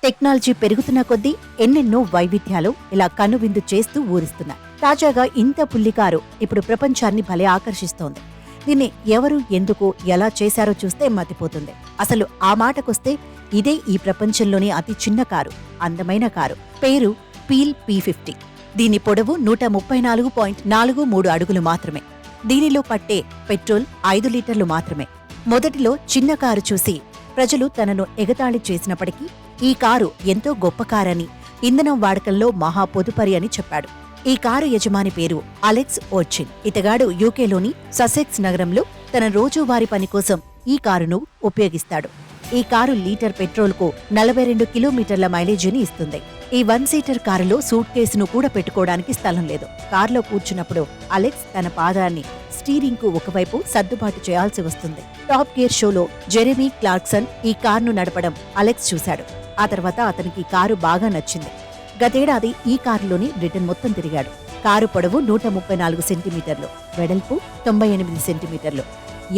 Technology పెరుగుతున్న కొద్దీ ఎన్నెన్నో వైవిధ్యాలు ఇలా కనువిందు చేస్తూ ఊరిస్తున్నాయి. తాజాగా ఇంత పుల్లి కారు ఇప్పుడు ప్రపంచాన్ని భలే ఆకర్షిస్తోంది. దీన్ని ఎవరు, ఎందుకు, ఎలా చేశారో చూస్తే మతిపోతుంది. అసలు ఆ మాటకొస్తే ఇదే ఈ ప్రపంచంలోని అతి చిన్న కారు, అందమైన కారు. పేరు పీల్ P50. దీని పొడవు 134.43 అడుగులు మాత్రమే. దీనిలో పట్టే పెట్రోల్ 5 లీటర్లు మాత్రమే. మొదటిలో చిన్న కారు చూసి ప్రజలు తనను ఎగతాళి చేసినప్పటికీ ఈ కారు ఎంతో గొప్ప కారని, ఇంధనం వాడకంలో మహా పొదుపరి అని చెప్పాడు. ఈ కారు యజమాని పేరు అలెక్స్ ఓర్చిన్. ఇతగాడు యూకేలోని ససెక్స్ నగరంలో తన రోజువారీ పని కోసం ఈ కారును ఉపయోగిస్తాడు. ఈ కారు లీటర్ పెట్రోల్కు 42 కిలోమీటర్ల మైలేజీని ఇస్తుంది. ఈ 1 సీటర్ కారులో సూట్ కేసును కూడా పెట్టుకోవడానికి స్థలం లేదు. కారులో కూర్చున్నప్పుడు అలెక్స్ తన పాదాన్ని స్టీరింగ్ కు ఒకవైపు సర్దుబాటు చేయాల్సి వస్తుంది. టాప్ గేర్ షోలో జెరెమీ క్లార్క్సన్ ఈ కారును నడపడం అలెక్స్ చూశాడు. ఆ తర్వాత అతనికి కారు బాగా నచ్చింది. గతేడాది ఈ కారులోని బ్రిటన్ మొత్తం తిరిగాడు. కారు పొడవు 134 సెంటీమీటర్లు, వెడల్పు 98 సెంటీమీటర్లు,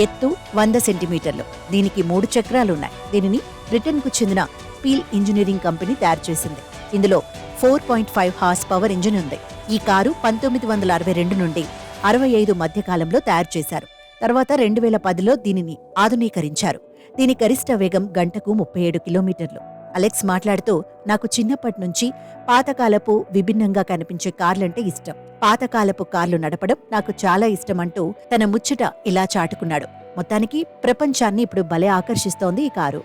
ఎత్తు 100 సెంటీమీటర్లు. దీనికి 3 చక్రాలున్నాయి. దీనిని బ్రిటన్కు చెందిన పీల్ ఇంజనీరింగ్ కంపెనీ తయారు చేసింది. ఇందులో 4.5 హార్స్ పవర్ ఇంజిన్ ఉంది. ఈ కారు 1962 నుండి 65 మధ్యకాలంలో తయారు చేశారు. తర్వాత 2010లో దీనిని ఆధునీకరించారు. దీని గరిష్ట వేగం గంటకు 37 కిలోమీటర్లు. అలెక్స్ మాట్లాడుతూ, నాకు చిన్నప్పటి నుంచి పాతకాలపు విభిన్నంగా కనిపించే కార్లంటే ఇష్టం. పాతకాలపు కార్లు నడపడం నాకు చాలా ఇష్టమంటూ తన ముచ్చట ఇలా చాటుకున్నాడు. మొత్తానికి ప్రపంచాన్ని ఇప్పుడు భలే ఆకర్షిస్తోంది ఈ కారు.